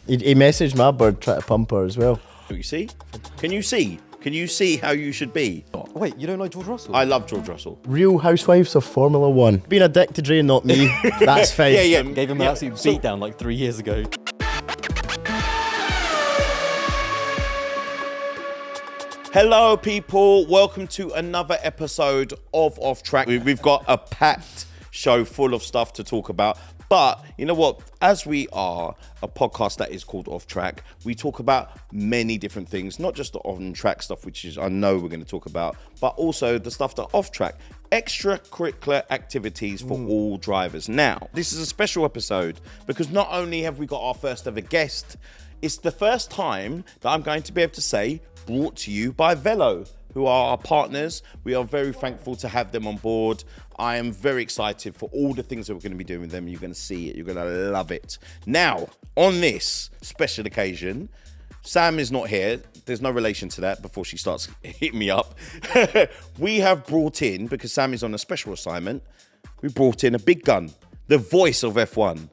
He messaged my bird trying to pump her as well. You see? Can you see? Can you see how you should be? Wait, you don't like George Russell? I love George Russell. Real Housewives of Formula One. Being a dick to Dre, not me. That's fine. Yeah. Gave him an absolute beatdown like 3 years ago. Hello, people. Welcome to another episode of Off Track. We've got a packed show full of stuff to talk about. But you know what? As we are a podcast that is called Off Track, we talk about many different things, not just the on-track stuff, which is I know we're going to talk about, but also the stuff that off-track, extracurricular activities for all drivers. Now, this is a special episode because not only have we got our first ever guest, it's the first time that I'm going to be able to say brought to you by Velo, who are our partners. We are very thankful to have them on board. I am very excited for all the things that we're going to be doing with them. You're going to see it. You're going to love it. Now, on this special occasion, Sam is not here. There's no relation to that before she starts hitting me up. We have brought in, because Sam is on a special assignment, we brought in a big gun, the voice of F1.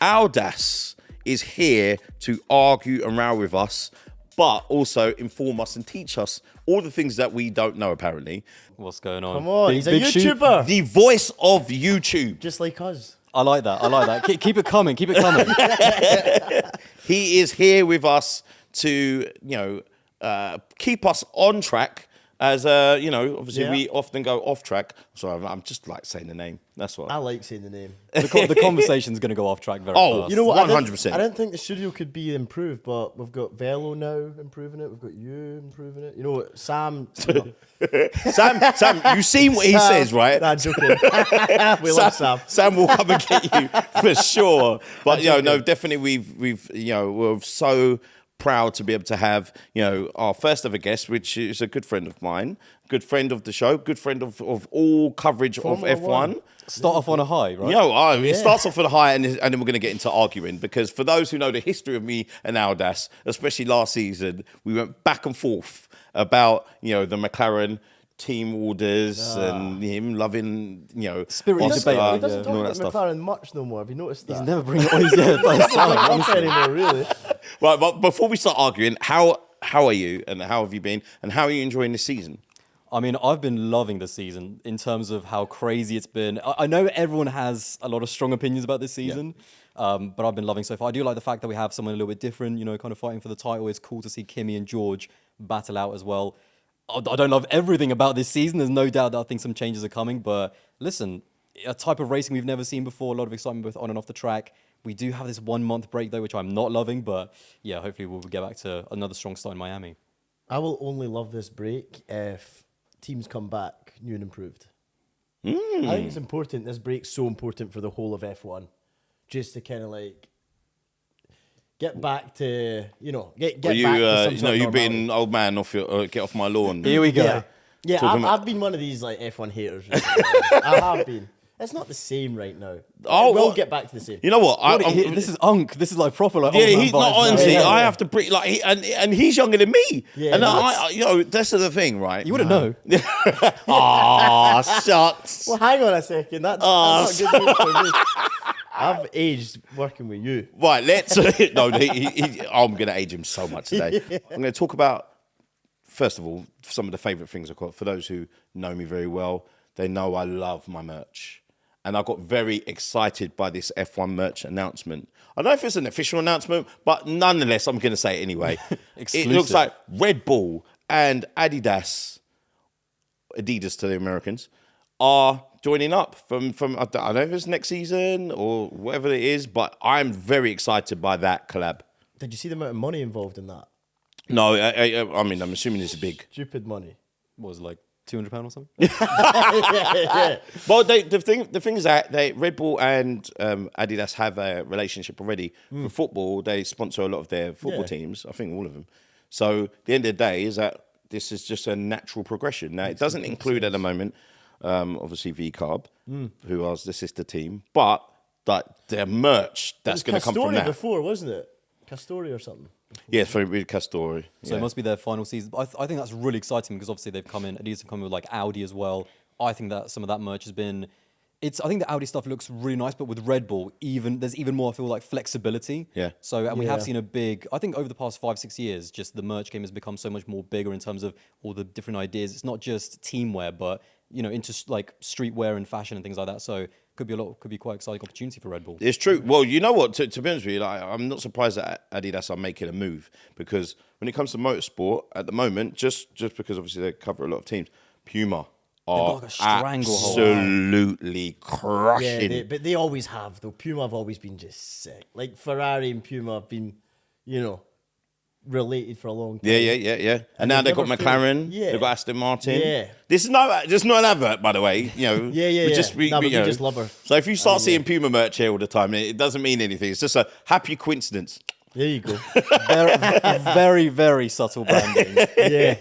Aldas is here to argue and row with us, but also inform us and teach us all the things that we don't know, apparently. What's going on? Come on, he's a YouTuber. The voice of YouTube. Just like us. I like that. Keep it coming. He is here with us to, keep us on track. As obviously we often go off track. So I'm just like saying the name. That's what I like saying the name. The conversation's going to go off track very fast. You know what? 100%. I didn't think the studio could be improved, but we've got Velo now improving it. We've got you improving it. You know what? Sam. Sam, you seen what he says, right? Nah, joking. We love Sam. Sam will come and get you for sure. But definitely we're so proud to be able to have, our first ever guest, which is a good friend of mine, good friend of the show, good friend of all coverage Formula of F1. One. Start off on a high, right? It starts off on a high and then we're going to get into arguing, because for those who know the history of me and Aldas, especially last season, we went back and forth about, the McLaren team orders and him loving, Spirited Oscar debate, He doesn't and all talk that about stuff. McLaren much no more. Have you noticed that? He's never bringing it on his first time, Not honestly. anymore, really. Right, but before we start arguing, how are you and how have you been and how are you enjoying this season? I mean, I've been loving this season in terms of how crazy it's been. I know everyone has a lot of strong opinions about this season, but I've been loving so far. I do like the fact that we have someone a little bit different, kind of fighting for the title. It's cool to see Kimi and George battle out as well. I don't love everything about this season. There's no doubt that I think some changes are coming, but listen, a type of racing we've never seen before, a lot of excitement both on and off the track. We do have this 1 month break though, which I'm not loving, but yeah, hopefully we'll get back to another strong start in Miami. I will only love this break if teams come back new and improved. I think it's important. This break's so important for the whole of F1, just to kind of like get back to get back to some sort of you being normality. old man off your get off my lawn. Here we go. Yeah, I've been one of these like F1 haters. I have been. It's not the same right now. We'll get back to the same. You know what? This is Unk. This is like proper like. Yeah, old man he's not vibes now. honestly. Yeah. I have to bring and he's younger than me. Yeah, and what? that's the thing, right? You wouldn't know. Ah, shucks. Well, hang on a second. That's not good news for me. I've aged working with you. Right, let's. No, I'm going to age him so much today. I'm going to talk about, first of all, some of the favourite things I've got. For those who know me very well, they know I love my merch. And I got very excited by this F1 merch announcement. I don't know if it's an official announcement, but nonetheless, I'm going to say it anyway. It looks like Red Bull and Adidas to the Americans, are joining up from I don't know if it's next season or whatever it is, but I'm very excited by that collab. Did you see the amount of money involved in that? No, I mean, I'm assuming it's big. Stupid money. What was it, like £200 or something? Yeah. Well, the thing is that Red Bull and Adidas have a relationship already. For football, they sponsor a lot of their football teams. I think all of them. So at the end of the day, is that this is just a natural progression. Now, it doesn't include at the moment, obviously, VCarb, who are the sister team, but their merch that's going to come from that. Before, wasn't it? Castori or something. Yeah, for Castori. So it must be their final season. I think that's really exciting because obviously they've come in. Adidas have come in with like Audi as well. I think that some of that merch has been I think the Audi stuff looks really nice, but with Red Bull, there's even more, I feel like, flexibility. Yeah. So, and we have Yeah. seen I think over the past 5-6 years, just the merch game has become so much more bigger in terms of all the different ideas. It's not just teamwear, but, into like streetwear and fashion and things like that. So could be quite exciting opportunity for Red Bull. It's true. Well, you know what? To be honest with you, like, I'm not surprised that Adidas are making a move, because when it comes to motorsport at the moment, just because obviously they cover a lot of teams, Puma are got like a stranglehold. absolutely crushing. Yeah, but they always have, though. Puma have always been just sick. Like, Ferrari and Puma have been, related for a long time. Yeah. And now they've got never McLaren. failed. Yeah. They've got Aston Martin. Yeah. This is not an advert, by the way. Yeah. We just love her. So if you start seeing Puma merch here all the time, it doesn't mean anything. It's just a happy coincidence. There you go. Very, very, very subtle branding. Yeah.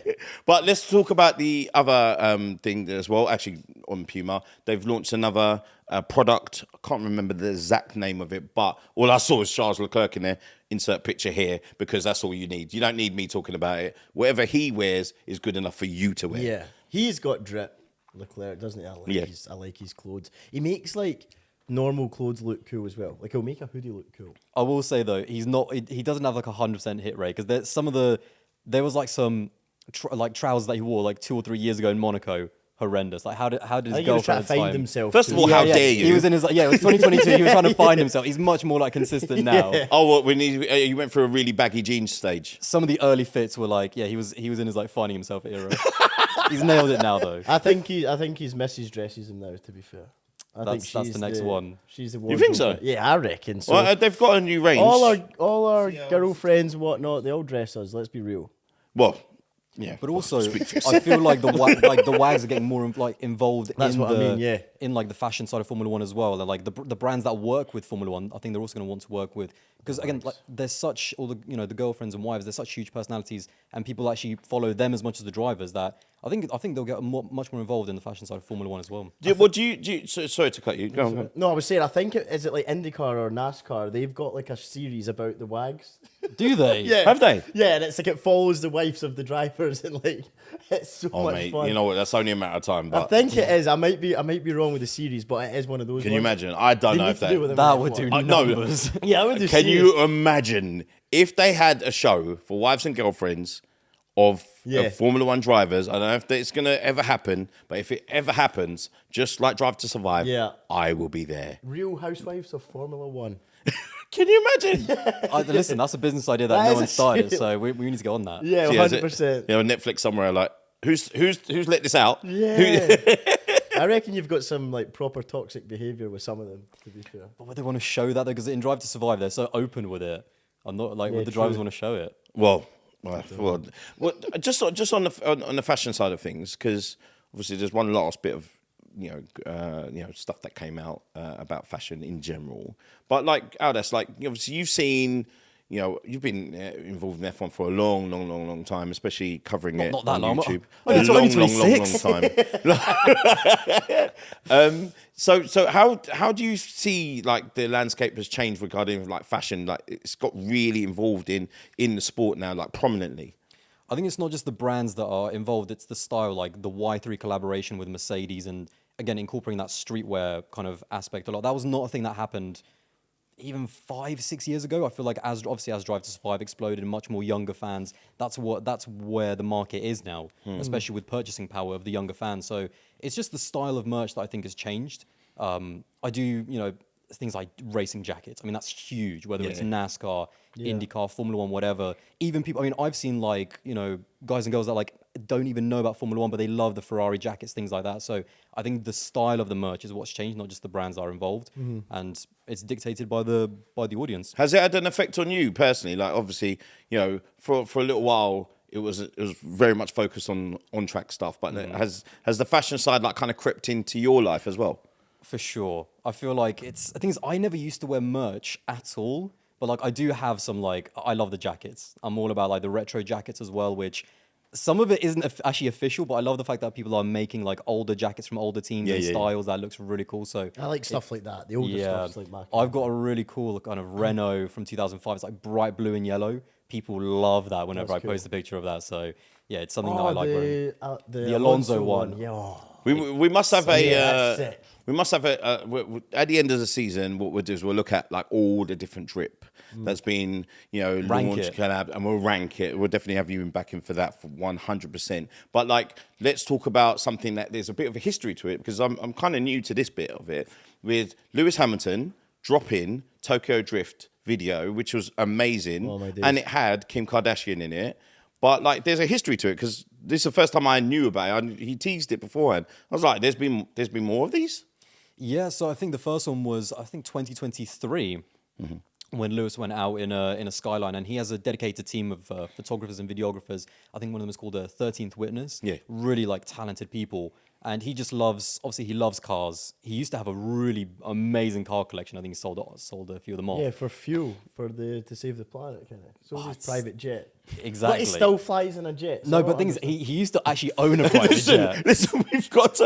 But let's talk about the other thing as well. Actually, on Puma, they've launched another product. I can't remember the exact name of it, but all I saw was Charles Leclerc in there. Insert picture here, because that's all you need. You don't need me talking about it. Whatever he wears is good enough for you to wear. Yeah. He's got drip, Leclerc, doesn't he? I like his clothes. He makes, like, normal clothes look cool as well. Like, he'll make a hoodie look cool. I will say though, he doesn't have like 100% hit rate, because there was like some trousers that he wore like 2 or 3 years ago in Monaco. Horrendous. Like how did I his think he was trying girlfriend to find time? himself. First of too. all, how dare you? He was in his it was 2022. He was trying to find himself. He's much more like consistent now. Oh, what? When he went through a really baggy jeans stage. Some of the early fits were like, he was in his like finding himself era. He's nailed it now though. I think his missus dresses him now, to be fair. That's the next one. She's the one. You think so? Yeah, I reckon so. Well, they've got a new range. all our girlfriends and whatnot, they all dress us. Let's be real. Well, yeah. But also, I feel like the wags are getting more involved That's in what I mean, yeah. in like the fashion side of Formula One as well. And like the brands that work with Formula One, I think they're also going to want to work with, because again, like there's such all the the girlfriends and wives, they're such huge personalities, and people actually follow them as much as the drivers, that I think they'll get much more involved in the fashion side of Formula One as well. Sorry to cut you. Go on. No, I was saying, I think is it like IndyCar or NASCAR? They've got like a series about the wags. Do they? Yeah. Have they? Yeah, and it's like it follows the wives of the drivers, and like it's so Oh, much mate, fun. you know what? That's only a matter of time. I But think it is. I might be wrong with the series, but it is one of those. can you ones. imagine? I don't They know need if to do with them That in would F1. do no. numbers. Yeah, I would do. Can series. you imagine if they had a show for wives and girlfriends of Formula One drivers? I don't know if it's going to ever happen, but if it ever happens, just like Drive to Survive, I will be there. Real Housewives of Formula One? Can you imagine? Listen, that's a business idea that That no is one a started, serious- so we need to get on that. Yeah, See, has it- 100%. Netflix somewhere like, who's let this out? Yeah. I reckon you've got some like proper toxic behaviour with some of them, to be fair. But would they want to show that though? Because in Drive to Survive, they're so open with it. I'm not like, would the drivers want to show it? Well, just on the fashion side of things, because obviously there's one last bit of stuff that came out about fashion in general. But like Aldas, like obviously you've seen, you've been involved in F1 for a long time, especially covering it Not that on long. YouTube. Only A long 26. time. So how do you see like the landscape has changed regarding like fashion? Like it's got really involved in the sport now, like prominently. I think it's not just the brands that are involved, it's the style, like the Y3 collaboration with Mercedes, and again, incorporating that streetwear kind of aspect a lot. That was not a thing that happened even 5-6 years ago. I feel like as Drive to Survive exploded and much more younger fans, that's where the market is now, especially with purchasing power of the younger fans. So it's just the style of merch that I think has changed. I do, things like racing jackets. I mean, that's huge, whether it's NASCAR, IndyCar, Formula One, whatever. Even people, I mean, I've seen like, guys and girls that like don't even know about Formula One, but they love the Ferrari jackets, things like that. So I think the style of the merch is what's changed, not just the brands that are involved. And it's dictated by the audience. Has it had an effect on you personally? Like obviously, for a little while, it was very much focused on track stuff, but has the fashion side like kind of crept into your life as well? For sure. I feel like the thing is, I never used to wear merch at all, but like I do have some, like, I love the jackets. I'm all about like the retro jackets as well, which some of it isn't actually official, but I love the fact that people are making like older jackets from older teams and styles. That looks really cool. So I like stuff like that. The older stuff's like back. I've got a really cool kind of Renault from 2005. It's like bright blue and yellow. People love that whenever I post a picture of that. So yeah, it's something that I like wearing. The Alonso one. Yeah. We must have that's sick. we must have at the end of the season. What we'll do is we'll look at like all the different drip that's been launched, collab, and we'll rank it. We'll definitely have you back in for that for 100%. But like, let's talk about something that there's a bit of a history to it because I'm kind of new to this bit of it with Lewis Hamilton dropping Tokyo Drift video, which was amazing, and it had Kim Kardashian in it. But like, there's a history to it because this is the first time I knew about it. He teased it beforehand. I was like, there's been more of these. Yeah, so I think the first one was 2023 when Lewis went out in a Skyline, and he has a dedicated team of photographers and videographers. I think one of them is called 13th Witness. Yeah, really like talented people. And he just loves, obviously he loves cars. He used to have a really amazing car collection. I think he sold a few of them off. Yeah, for fuel, to save the planet, kind of. So his private jet. Exactly. But he still flies in a jet. So no, but thing is, he used to actually own a private jet. Listen, we've got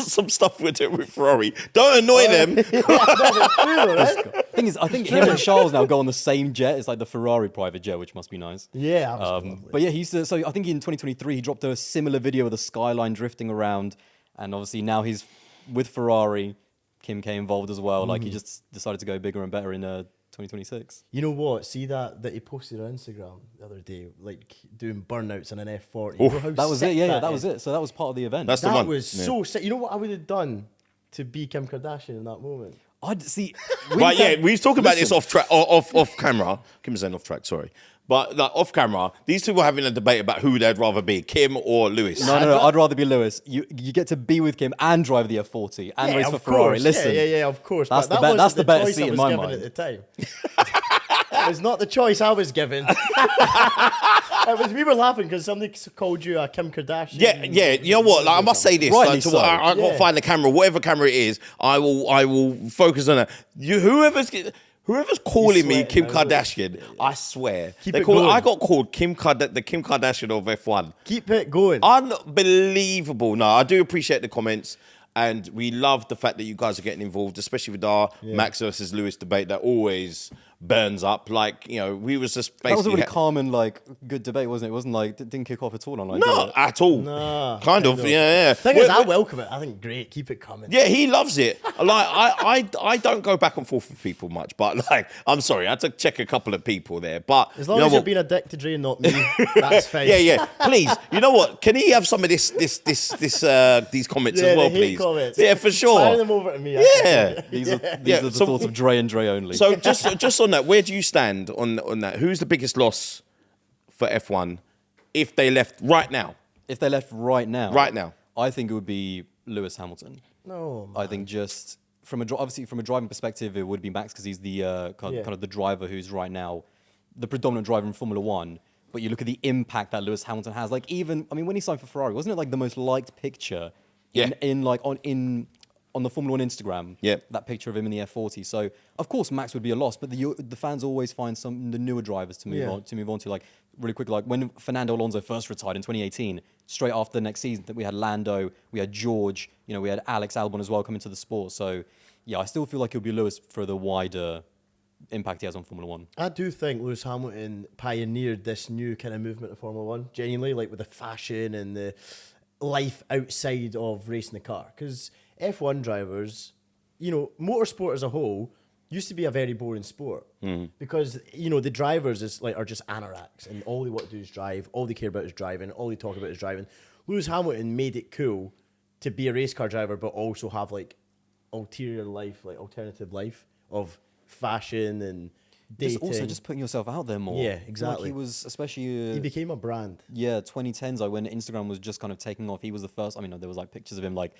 some stuff with it with Ferrari. Don't annoy them. Thing is, I think him and Charles now go on the same jet. It's like the Ferrari private jet, which must be nice. Yeah, but yeah, he used to. So I think in 2023 he dropped a similar video of the Skyline drifting around, and obviously now he's with Ferrari. Kim K involved as well. Like he just decided to go bigger and better in 2026. You know what? See that he posted on Instagram the other day, like doing burnouts in an F40. Oh, that was it. Yeah, that was it. So that was part of the event. That's the one. That was so sick. You know what I would have done to be Kim Kardashian in that moment? I'd see. But yeah, we've talked about this off track, off camera. Kim is saying off track. Sorry. But like off camera, these two were having a debate about who they'd rather be, Kim or Lewis. No, I'd rather be Lewis. You get to be with Kim and drive the F40 and race for Ferrari. Listen, yeah, of course. That's but that's the better choice seat I in was my given mind. at the time. It was not the choice I was given. It was, we were laughing because somebody called you a Kim Kardashian. Yeah. You know what? Like, I must say this. Rightly so. I got to find the camera, whatever camera it is. I will focus on it. Whoever's calling me Kim Kardashian, I swear. I got called the Kim Kardashian of F1. Keep it going. Unbelievable. No, I do appreciate the comments. And we love the fact that you guys are getting involved, especially with our Max versus Lewis debate that always burns up. Like, we was just basically... That was a really calm and like good debate, wasn't it? It wasn't like, it didn't kick off at all online. No, at all. No. Kind of, yeah. Thing is, I welcome it. I think great. Keep it coming. Yeah, he loves it. Like, I don't go back and forth with people much, but like, I'm sorry, I had to check a couple of people there. But as long as you're being a dick to Dre and not me, that's fine. Yeah. Please, you know what? Can he have some of these comments as well, please? Comments. Yeah, for sure. Fire them over to me. Yeah. These are the thoughts of Dre and Dre only. So just on that, where do you stand on that? Who's the biggest loss for F1 if they left right now? If they left right now? Right now. I think it would be Lewis Hamilton. No, man. I think just obviously from a driving perspective, it would be Max because he's the kind of the driver who's right now the predominant driver in Formula One. But you look at the impact that Lewis Hamilton has. Like when he signed for Ferrari, wasn't it like the most liked picture on the Formula One Instagram? Yeah. That picture of him in the F40. So of course Max would be a loss, but the fans always find the newer drivers to move on to. Like really quickly, like when Fernando Alonso first retired in 2018, straight after the next season, that we had Lando, we had George, we had Alex Albon as well come into the sport. So yeah, I still feel like it would be Lewis for the wider impact he has on Formula One. I do think Lewis Hamilton pioneered this new kind of movement of Formula One, genuinely, like with the fashion and the life outside of racing the car. Because F1 drivers, motorsport as a whole used to be a very boring sport because the drivers are just anoraks and all they want to do is drive, all they care about is driving, all they talk about is driving. Lewis Hamilton made it cool to be a race car driver but also have like alternative life of fashion and dating. Also just putting yourself out there more. Yeah, exactly. Like he was especially he became a brand. Yeah, 2010s when Instagram was just kind of taking off. He was the first. I mean, there was like pictures of him like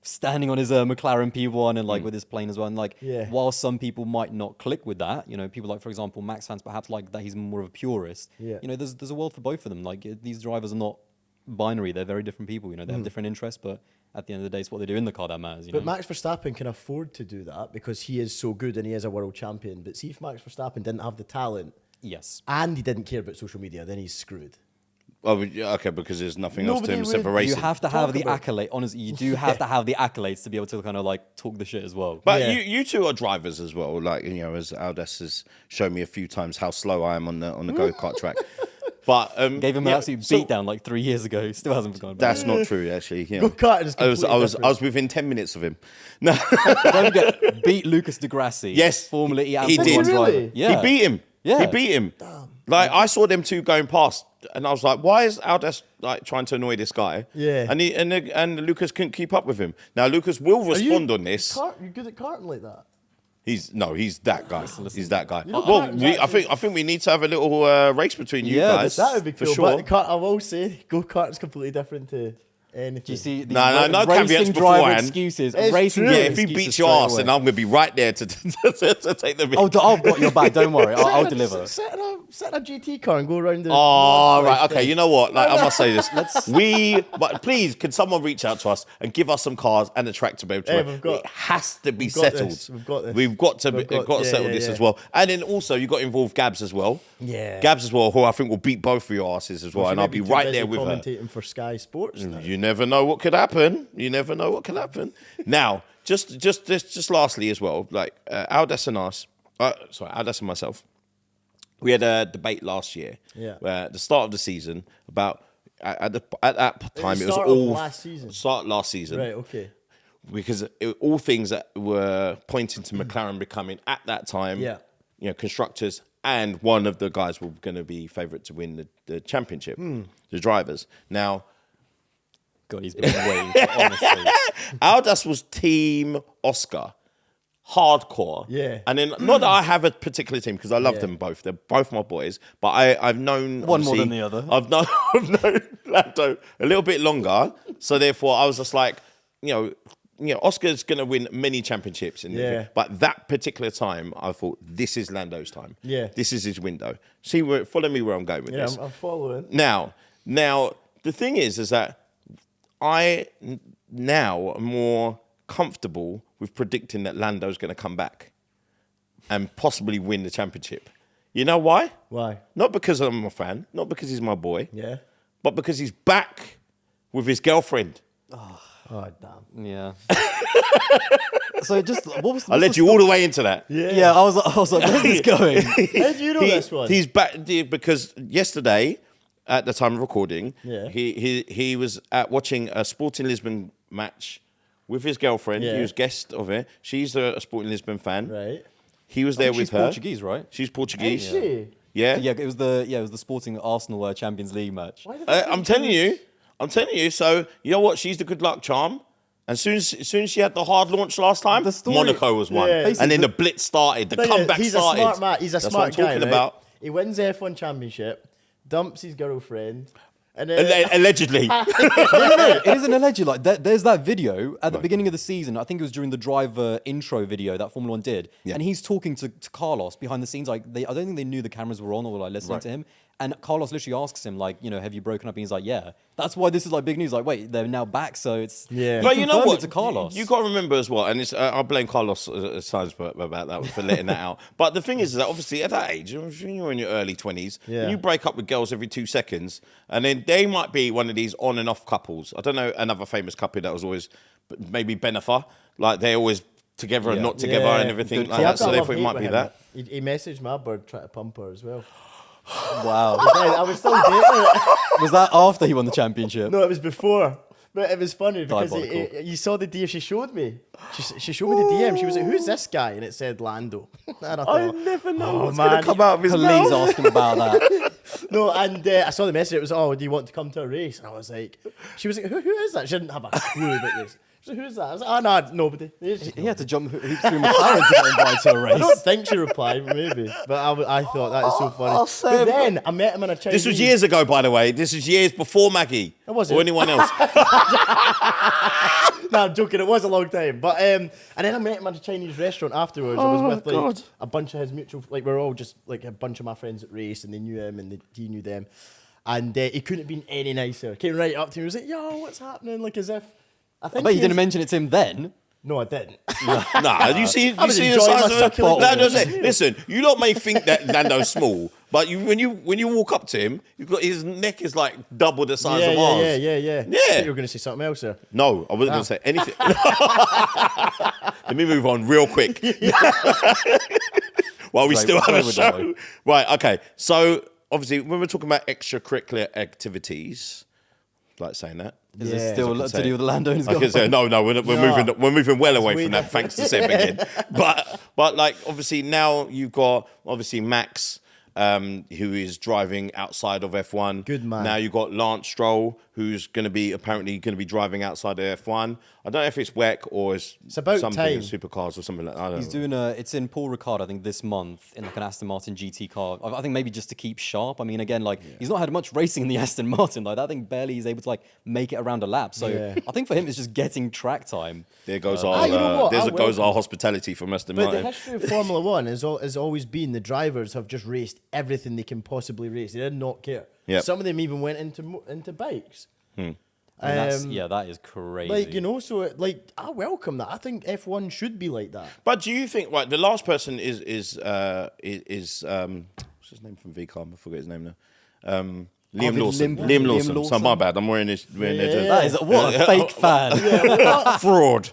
standing on his McLaren P1 and like with his plane as well. And like, while some people might not click with that, people like, for example, Max fans perhaps like that he's more of a purist. Yeah. There's a world for both of them. Like these drivers are not binary. They're very different people. They have different interests, but at the end of the day, it's what they do in the car that matters. But Max Verstappen can afford to do that because he is so good and he is a world champion. But see if Max Verstappen didn't have the talent, and he didn't care about social media, then he's screwed. Oh, okay, because there's nothing else to him except for racing. You have to have the accolade. Honestly, you do have to have the accolades to be able to kind of like talk the shit as well. But you two are drivers as well. Like as Aldas has shown me a few times how slow I am on the go-kart track. But Gave him an absolute beatdown like 3 years ago. Still hasn't forgotten about That's not true, actually. You know. Go-karting is I was completely within 10 minutes of him. No, it. Don't forget, beat Lucas Degrassi. Yes. Formula E He did. Really? Yeah. he beat him. Yeah. He beat him. Like I saw them two going past, and I was like, "Why is Aldas like trying to annoy this guy?" Yeah. And Lucas couldn't keep up with him. Now Lucas will respond on this. You're good at karting like that. He's that guy. He's that guy. know, Well, karting's I think we need to have a little race between you Yeah, guys. That would be for cool. sure. But I will say, go-karting's completely different to anything. Do you see these No caveats racing driver beforehand. excuses? It's Racing true. Yeah, driver if he excuses beats your straight ass, away. then I'm gonna be right there to take the. Oh, I've got your back. Don't worry. I'll deliver. Sit in a GT car and go around the... Oh, right. Okay. You know what? Like, I must say this. But please, can someone reach out to us and give us some cars and a track to be able to Hey, run? It has to be we've got settled. this. We've got this. We've got to Yeah, settle this yeah. as well. And then also, you got to involve Gabs as well. Yeah. Gabs as well, who I think will beat both of your asses as well. She And may I'll be too right busy there with her. commentating for Sky Sports now. You never know what could happen. Now, just lastly as well, like Aldas and myself, we had a debate last year. Yeah. Where at the start of the season about at that time it was start of all last season? Start last season. Right, okay. Because all things that were pointing to McLaren becoming at that time, Yeah. constructors, and one of the guys were going to be favourite to win the championship, the drivers. Now, God, he's been waiting. Honestly. Aldas was Team Oscar, hardcore. Yeah. And then, not that I have a particular team, because I love them both. They're both my boys. But I've known... One more obviously, than the other. I've known Lando a little bit longer. So therefore, I was just like, Oscar's going to win many championships. Yeah. But that particular time, I thought, this is Lando's time. Yeah. This is his window. Follow me where I'm going with Yeah, this. I'm following. Now, the thing is that I now am more comfortable with predicting that Lando's going to come back and possibly win the championship. You know why? Why? Not because I'm a fan, not because he's my boy, Yeah. but because he's back with his girlfriend. Oh, damn. Yeah. So just what's I led you all the way into that. Yeah, I was like, where's this going? How do you know this one? He's back because yesterday, at the time of recording, Yeah. he was watching a Sporting Lisbon match with his girlfriend. Yeah. He was guest of it. She's a Sporting Lisbon fan. Right. He was there with She's her. Portuguese, right? She's Portuguese. Is she? Yeah. Yeah, it was the Sporting Arsenal Champions League match. Why did they I'm think telling you. So you know what? She's the good luck charm. And as soon as she had the hard launch last time, The story- Monaco was one. Yeah. And then the blitz started. The Thing is, comeback he's started. a smart man. He's a That's smart what I'm guy, talking right? about. He wins the F1 championship, dumps his girlfriend, and then Allegedly. It isn't alleged. Like there's that video at the beginning of the season. I think it was during the driver intro video that Formula One did, and he's talking to Carlos behind the scenes. Like I don't think they knew the cameras were on or like listening to him. And Carlos literally asks him like, have you broken up? And he's like, yeah. That's why this is like big news. Like, wait, they're now back, so it's Yeah. he But you know confirmed what? it to Carlos. You got to remember as well, and it's, I blame Carlos at times about that for letting that out. But the thing is that obviously at that age, when you're in your early 20s, Yeah. you break up with girls every 2 seconds, and then they might be one of these on and off couples. I don't know, another famous couple that was always maybe Benefa, like they're always together and not together and everything Good like See, that. I've So got therefore it love-hate might be with that. him. He messaged my bird trying to pump her as well. Wow. I was still dating it. Was that after he won the championship? No, it was before. But it was funny because Diabolical. you saw the DM she showed me. She showed me the DM. She was like, "Who's this guy?" And it said Lando. And I thought, never know oh, what's man. going to come out of his Please mouth. ask him about that. No, and I saw the message. It was, "Oh, do you want to come to a race?" And I was like, she was like, "Who is that?" She didn't have a clue about this. She was like, "Who's that?" I was like, "Oh no, nobody." He had to jump hoops through McLaren to get invited to a I don't race. think she replied, maybe. But I thought that is so funny. Oh, but Seb. then I met him in a Chinese. This was years ago, by the way. This was years before Maggie was or it? anyone else. No, I'm joking. It was a long time. But and then I met him at a Chinese restaurant afterwards. I was with like God. a bunch of his mutual, like we're all just like a bunch of my friends at race, and they knew him and he knew them. And he couldn't have been any nicer. Came right up to me, was like, "Yo, what's happening?" Like as if I think. But you he didn't is- mention it to him then. No, I didn't. Nah, you see was the enjoying size my of succulent Lando's moment. head. Listen, you lot may think that Lando's small, but when you walk up to him, you've got his neck is like double the size of ours. Yeah. Yeah. I thought you were going to say something else there. No, I wasn't going to say anything. Let me move on real quick. While we Right, still have where a would show. that Right, okay. So obviously, when we're talking about extracurricular activities, like saying that. Is it still to do with the Lando and his I can say, girlfriend? no, we're moving well away way from that, thanks to Seb again. But like, obviously, now you've got, obviously, Max, who is driving outside of F1. Good man. Now you've got Lance Stroll, who's apparently going to be driving outside of F1. I don't know if it's WEC or it's about something time. in supercars or something like that. I don't He's know. doing it's in Paul Ricard, I think, this month in like an Aston Martin GT car. I think maybe just to keep sharp. I mean, again, like he's not had much racing in the Aston Martin. Like that thing barely is able to like make it around a lap. So I think for him, it's just getting track time. There goes you know what? goes our hospitality from Aston But Martin. the history of Formula One has always been the drivers have just raced everything they can possibly race. They did not care. Yep. Some of them even went into bikes. And that is crazy. Like, you know, so I welcome that. I think F1 should be like that. But do you think, right, the last person is what's his name from VCAM? I forget his name now. Liam Lawson. Liam Lawson. So my bad. I'm wearing their jersey. that is what a fake fan. Fraud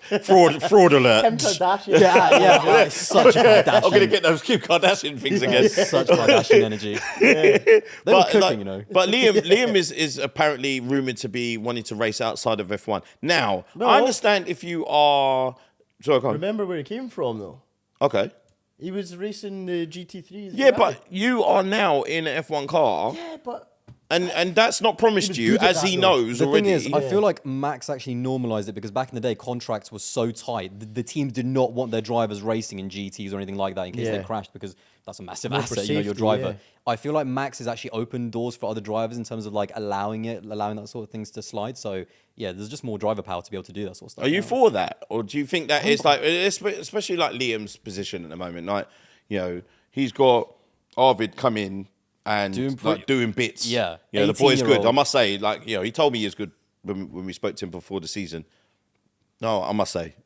alert. Kim Kardashian. yeah, it's such a Kardashian. I'm gonna get those Kim Kardashian things again. Such Kardashian energy. They were cooking, like, you know. But Liam is apparently rumored to be wanting to race outside of F1. Now, I understand if you are. Sorry, go on. Remember where he came from, though? Okay. He was racing the GT3s. Yeah, but you are now in an F1 car. Yeah, but... And that's not promised was you, good at as that, he though. knows The already. thing is, I feel like Max actually normalized it because back in the day, contracts were so tight. The teams did not want their drivers racing in GTs or anything like that in case they crashed because that's a massive More for asset, your safety, driver. yeah. I feel like Max has actually opened doors for other drivers in terms of like allowing that sort of things to slide. So yeah, there's just more driver power to be able to do that sort of stuff. Are you for that? Or do you think that it's like, especially like Liam's position at the moment, like, you know, he's got Arvid come in and doing bits. Yeah. You know, the boy's good. 18-year-old. I must say, like, you know, he told me he was good when we spoke to him before the season. No, I must say,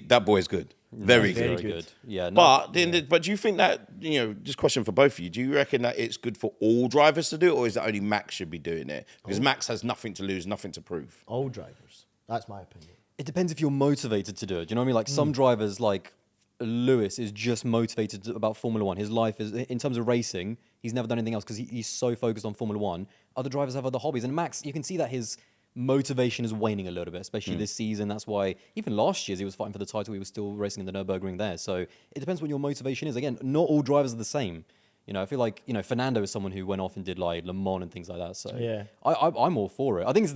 that boy is good. Very good. Yeah. But but do you think that, you know, just question for both of you, do you reckon that it's good for all drivers to do it, or is it only Max should be doing it? Because Max has nothing to lose, nothing to prove. All drivers. That's my opinion. It depends if you're motivated to do it. Do you know what I mean? Like some drivers, like Lewis, is just motivated about Formula One. His life is, in terms of racing, he's never done anything else because he's so focused on Formula One. Other drivers have other hobbies. And Max, you can see that his motivation is waning a little bit, especially this season. That's why even last year, as he was fighting for the title, he was still racing in the Nürburgring there. So it depends what your motivation is. Again, not all drivers are the same. You know, I feel like, you know, Fernando is someone who went off and did like Le Mans and things like that. So Yeah. I'm all for it. I think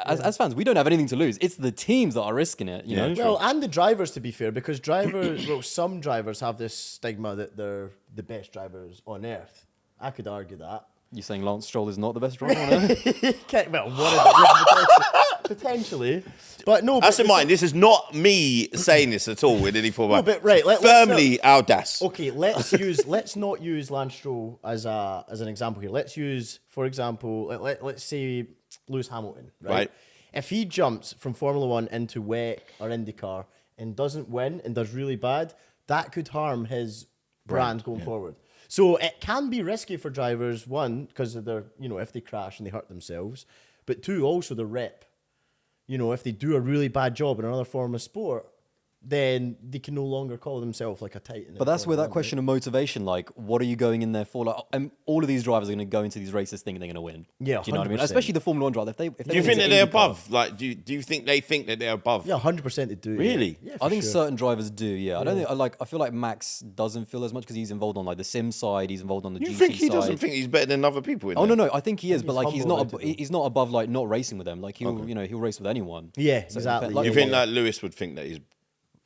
as fans, we don't have anything to lose. It's the teams that are risking it, you know? Well, and the drivers, to be fair, because some drivers have this stigma that they're the best drivers on earth. I could argue that. You're saying Lance Stroll is not the best driver on earth? Well, one of potentially. But no, That's in mind. This is not me saying this at all in any form. No, but right, firmly Aldas. Okay, let's not use Lance Stroll as an example here. Let's use, for example, let's say Lewis Hamilton, right? If he jumps from Formula One into WEC or IndyCar and doesn't win and does really bad, that could harm his brand going forward. So it can be risky for drivers, one, because of their, you know, if they crash and they hurt themselves, but two, also the rep. You know, if they do a really bad job in another form of sport, then they can no longer call themselves like a titan. But that's where that question of motivation, like, what are you going in there for? Like, all of these drivers are going to go into these races thinking they're going to win. Yeah, do you know what I mean? 100%. Especially the Formula One driver. If they Do you think that they're above? Like, do you think they think that they're above? Yeah, 100% they do. Really? Yeah, I think sure. certain drivers do, yeah. I don't think, I feel like Max doesn't feel as much because he's involved on like the sim side, he's involved on the GT You think he side. doesn't think he's better than other people in Oh there? no, I think he is, but like he's humble not about it, he's not above like not racing with them. Like he'll he'll race with anyone. Yeah, So, exactly. like- You think that Lewis would think that he's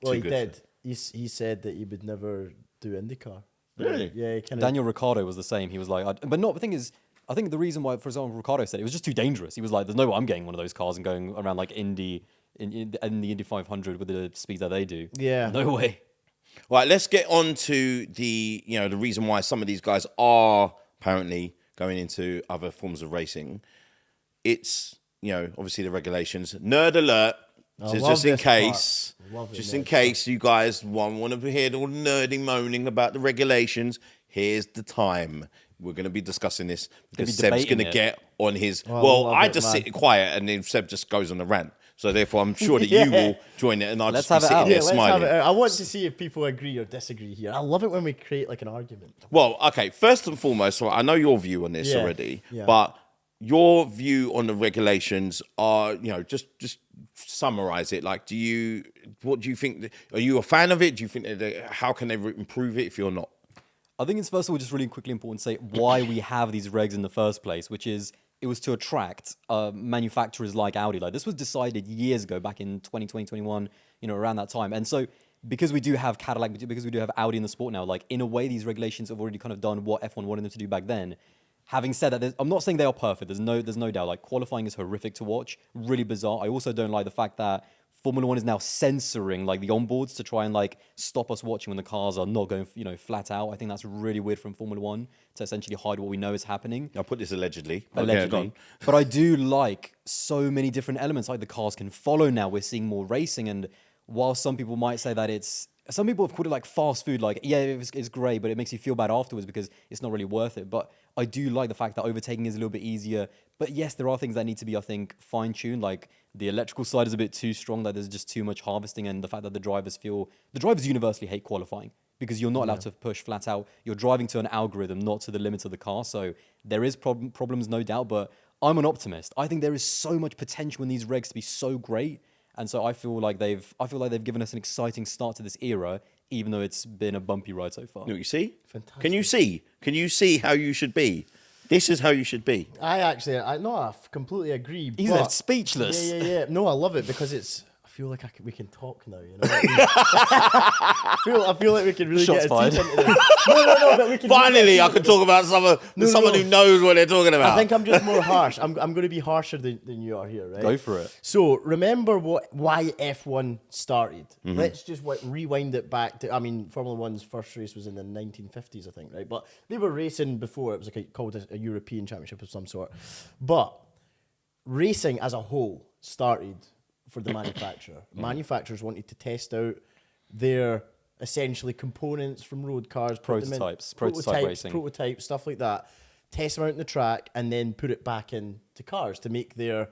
Well, too he good? did. He said that he would never do IndyCar. Really? Yeah, he kind of. Daniel Ricciardo was the same. He was like, but not the thing is, I think the reason why, for example, Ricciardo said it was just too dangerous. He was like, "There's no way I'm getting one of those cars and going around like Indy in the Indy 500 with the speeds that they do. Yeah. No way." Right, let's get on to the reason why some of these guys are apparently going into other forms of racing. It's, obviously the regulations. Nerd alert. I So love just in this case, part. Love it, just in nerd case you guys want to hear all the nerdy moaning about the regulations, here's the time. We're going to be discussing this because be Seb's going debating to it. get on his... Oh, I well, love I it, just man. sit quiet and then Seb just goes on the rant. So therefore, I'm sure that you will join it, and I'll Let's just be have it sitting out. there Let's smiling. have it out. I want to see if people agree or disagree here. I love it when we create like an argument. Well, okay. First and foremost, so I know your view on this Yeah, already, yeah. but your view on the regulations are, just summarize it. Like, what do you think? Are you a fan of it? Do you think how can they improve it if you're not? I think it's first of all just really quickly important to say why we have these regs in the first place, which is it was to attract manufacturers like Audi. Like this was decided years ago, back in 2020, 2021, around that time. And so because we do have Cadillac, because we do have Audi in the sport now, like in a way, these regulations have already kind of done what F1 wanted them to do back then. Having said that, I'm not saying they are perfect. There's no doubt. Like qualifying is horrific to watch, really bizarre. I also don't like the fact that Formula One is now censoring like the onboards to try and like stop us watching when the cars are not going, flat out. I think that's really weird from Formula One to essentially hide what we know is happening. I'll put this allegedly. Allegedly. Okay, but I do like so many different elements. Like the cars can follow now. We're seeing more racing. And while some people might say that some people have called it like fast food. Like, yeah, it's great, but it makes you feel bad afterwards because it's not really worth it. But I do like the fact that overtaking is a little bit easier. But yes, there are things that need to be, I think, fine-tuned. Like the electrical side is a bit too strong, that there's just too much harvesting, and the fact that the drivers universally hate qualifying because you're not allowed to push flat out. You're driving to an algorithm, not to the limits of the car. So there is problems, no doubt, but I'm an optimist. I think there is so much potential in these regs to be so great. And so I feel like they've given us an exciting start to this era, even though it's been a bumpy ride so far. You see? Fantastic. Can you see? Can you see how you should be? This is how you should be. I completely agree. He's but left speechless. Yeah. No, I love it because I feel like we can talk now. I feel like we can really Shots get fired. teeth into this. No, but we can. Finally, I can talk about someone who knows what they're talking about. I think I'm just more harsh. I'm going to be harsher than you are here, right? Go for it. So remember why F1 started. Mm-hmm. Let's just rewind it back to. I mean, Formula One's first race was in the 1950s, I think, right? But they were racing before. It was like called a European Championship of some sort. But racing as a whole started for the manufacturer. Manufacturers wanted to test out their essentially components from road cars, Prototypes, stuff like that, test them out in the track, and then put it back into cars to make their,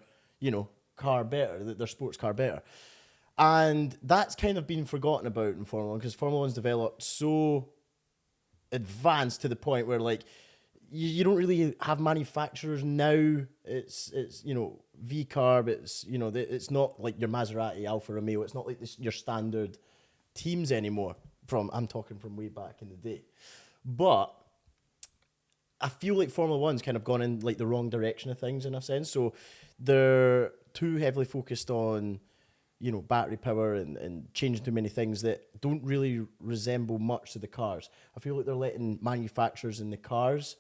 car better, their sports car better. And that's kind of been forgotten about in Formula One because Formula One's developed so advanced to the point where like you don't really have manufacturers now. It's V-Carb, it's not like your Maserati, Alfa Romeo, it's not like your standard teams anymore. I'm talking from way back in the day. But I feel like Formula One's kind of gone in like the wrong direction of things in a sense. So they're too heavily focused on, battery power and changing too many things that don't really resemble much to the cars. I feel like they're letting manufacturers in the cars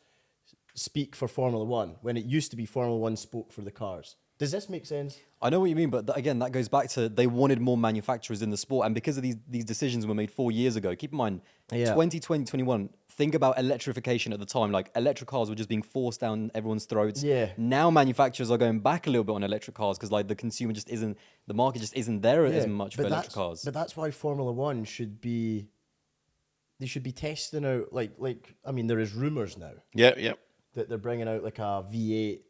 speak for Formula One when it used to be Formula One spoke for the cars. Does this make sense? I know what you mean, but again, that goes back to they wanted more manufacturers in the sport, and because of these decisions were made 4 years ago. Keep in mind, 2020, 21. Think about electrification at the time. Like electric cars were just being forced down everyone's throats. Yeah. Now manufacturers are going back a little bit on electric cars because like the market just isn't there as much for electric cars. But that's why Formula One should be testing out I mean there is rumors now. Yeah. That they're bringing out like a V8,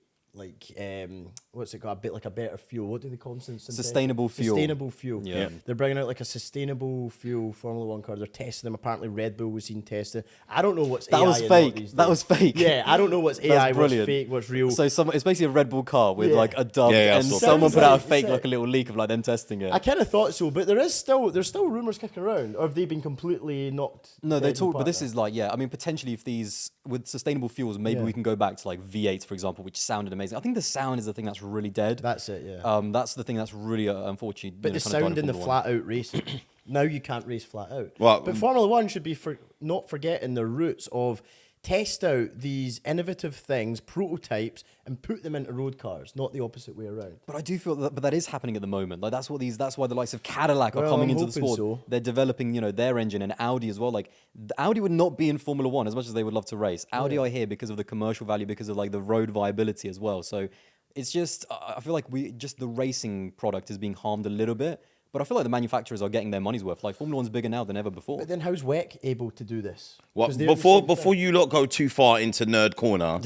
what's it called? A bit like a better fuel. What do they call them? Sustainable fuel. Sustainable fuel. Yeah. They're bringing out like a sustainable fuel Formula One car. They're testing them. Apparently Red Bull was seen testing. I don't know what's AI. Was fake. That was fake. Yeah, I don't know what's AI, what's brilliant. fake, what's real. So it's basically a Red Bull car with like a dub, Yeah, and I saw someone that. put out a Sounds fake, like- like a little leak of like them testing it. I kind of thought so, but there's still rumors kicking around. Or have they been completely knocked? No, they dead talk, apart but this now? is like, I mean, potentially if these, with sustainable fuels, maybe we can go back to like V8, for example, which sounded amazing. I think the sound is the thing that's really dead. That's it, yeah. That's the thing that's really unfortunate. But the sound in the flat out racing, now you can't race flat out. Well, but Formula One should be not forgetting the roots of test out these innovative things, prototypes, and put them into road cars, not the opposite way around. But I do feel that is happening at the moment. Like that's why the likes of Cadillac are Well, coming I'm into the hoping sport. so. They're developing, their engine, and Audi as well. Like Audi would not be in Formula One as much as they would love to race. Audi are here because of the commercial value, because of like the road viability as well. So it's just, I feel like the racing product is being harmed a little bit. But I feel like the manufacturers are getting their money's worth. Like Formula One's bigger now than ever before. But then how's WEC able to do this? Well, 'Cause they're the same before thing. you lot go too far into nerd corner,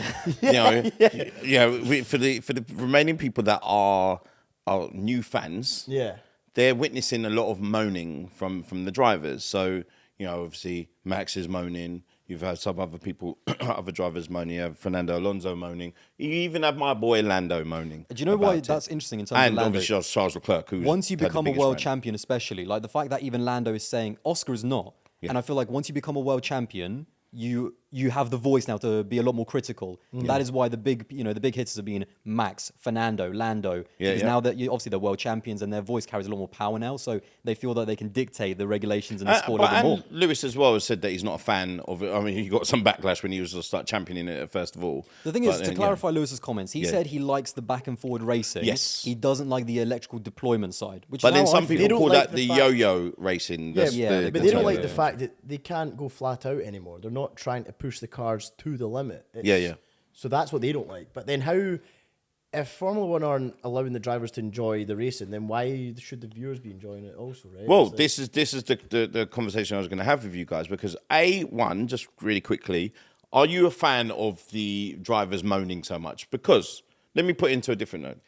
for the remaining people that are are new fans, Yeah. they're witnessing a lot of moaning from the drivers. So, obviously Max is moaning. You've had some other people, other drivers moaning. You have Fernando Alonso moaning. You even have my boy Lando moaning. Do you know why about that's it. interesting in terms of And Lando? obviously Charles Leclerc, who's Once you had the become a biggest world rant. champion, especially, like the fact that even Lando is saying Oscar is not. Yeah. And I feel like once you become a world champion, you have the voice now to be a lot more critical. That is why the big hitters have been Max, Fernando, Lando. Because now that obviously they're world champions and their voice carries a lot more power now, so they feel that they can dictate the regulations in the sport a little bit more. Lewis as well has said that he's not a fan of it. I mean, he got some backlash when he was start championing it first of all. The thing is, to clarify Lewis's comments, he Yeah. said he likes the back and forward racing. Yes. He doesn't like the electrical deployment side. Which But is then how I some feel. people don't call like that the the fact- yo-yo racing. That's Yeah, the But they don't term. like the fact that they can't go flat out anymore. They're not trying to push the cars to the limit. Yeah. So that's what they don't like. But then if Formula One aren't allowing the drivers to enjoy the racing, then why should the viewers be enjoying it also, right? Well, It's like- this is the conversation I was going to have with you guys, because one, just really quickly, are you a fan of the drivers moaning so much? Because let me put it into a different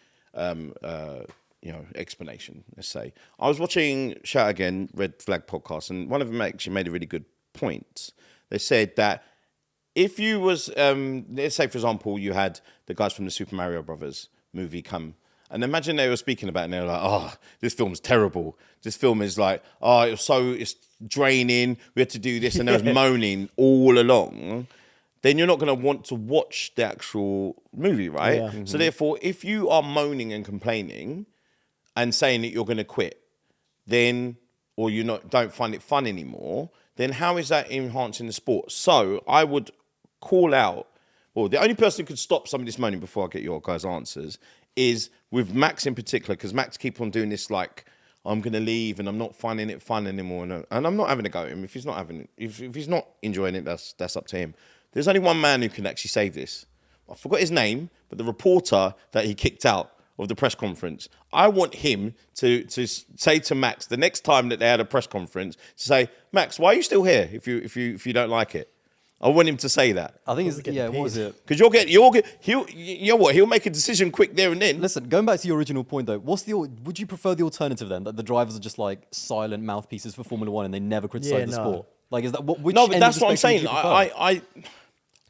explanation. Let's say I was watching Shout Again Red Flag podcast, and one of them actually made a really good point. They said that if you was, let's say for example, you had the guys from the Super Mario Brothers movie come, and imagine they were speaking about it and they were like, oh, this film's terrible. This film is like, oh, it's draining. We had to do this, and there was moaning all along. Then you're not going to want to watch the actual movie, right? Yeah. So therefore, if you are moaning and complaining and saying that you're going to quit, then, or don't find it fun anymore, then how is that enhancing the sport? So I would call out, well, the only person who could stop some of this moaning before I get your guys' answers is with Max in particular, because Max keep on doing this like, I'm going to leave and I'm not finding it fun anymore. And I'm not having a go at him. If he's not having it, if he's not enjoying it, that's up to him. There's only one man who can actually save this. I forgot his name, but the reporter that he kicked out of the press conference, I want him to say to Max the next time that they had a press conference, to say, Max, why are you still here if you don't like it? I want him to say that. I think it's, what was it? Because he'll make a decision quick there and then. Listen, going back to your original point though, would you prefer the alternative then, that the drivers are just like silent mouthpieces for Formula One and they never criticize the sport? Like, is that which? No, but end of that's the what I'm spectrum saying. would you prefer?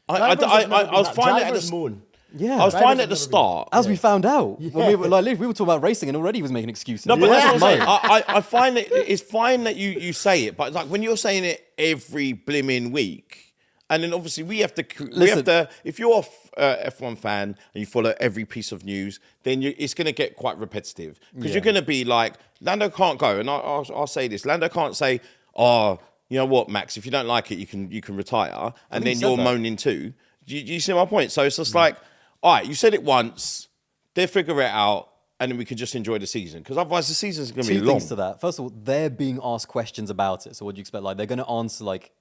I was finding at Drivers the moan. Yeah, I was Drivers finding have at the never start. as we found out when we were talking about racing and already he was making excuses. No, but that's what I'm Mate. saying. I find that it's fine that you say it, but like when you're saying it every blimmin' week, and then obviously we have to. If you're a F1 fan and you follow every piece of news, then it's going to get quite repetitive because you're going to be like, Lando can't go, and I'll say this: Lando can't say, "Oh, you know what, Max? If you don't like it, you can retire," and then you're moaning too. Do you see my point? So it's just like, all right, you said it once, they figure it out, and then we could just enjoy the season. Because otherwise the season's going to be Two long. things to that. First of all, they're being asked questions about it. So what do you expect? Like, they're going to answer, like,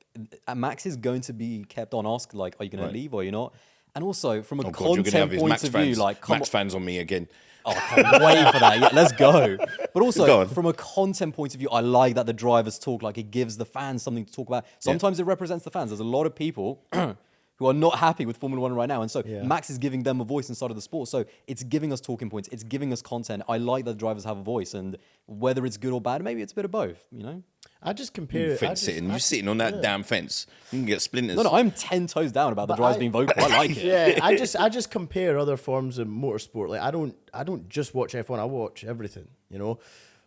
Max is going to be kept on asked, like, are you going to leave or are you not? And also, from a Oh God, you're gonna have content his point Max of fans, view, like, Max fans on me again. Oh, I can't wait for that. Yeah, let's go. But Go also, on. from a content point of view, I like that the drivers talk. Like, it gives the fans something to talk about. Sometimes it represents the fans. There's a lot of people who are not happy with Formula One right now. And so Max is giving them a voice inside of the sport. So it's giving us talking points. It's giving us content. I like that the drivers have a voice. And whether it's good or bad, maybe it's a bit of both, you know? I just compare. You're sitting on that damn fence. You can get splinters. No, I'm 10 toes down about the drivers being vocal. I like it. Yeah, I just compare other forms of motorsport. Like I don't just watch F1. I watch everything, you know.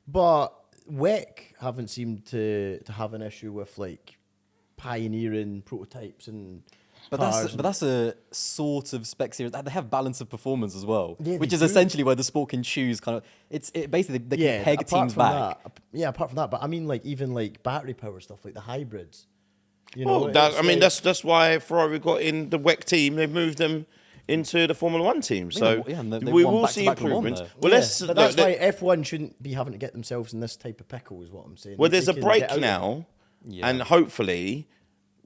But WEC haven't seemed to have an issue with like pioneering prototypes and. But that's a sort of spec series. They have balance of performance as well, Yeah, which they is do. essentially where the sport can choose kind of. It's basically they can peg apart teams from back. That, apart from that, but I mean like even like battery power stuff like the hybrids. You Oh, know, it's like- that's why Ferrari got in the WEC team. They've moved them into the Formula One team. So Yeah, and they we won will see back-to-back Le Mans improvements. there. Well, yeah, but that's why F1 shouldn't be having to get themselves in this type of pickle, is what I'm saying. Well, They there's a can break get out of it. now, and hopefully,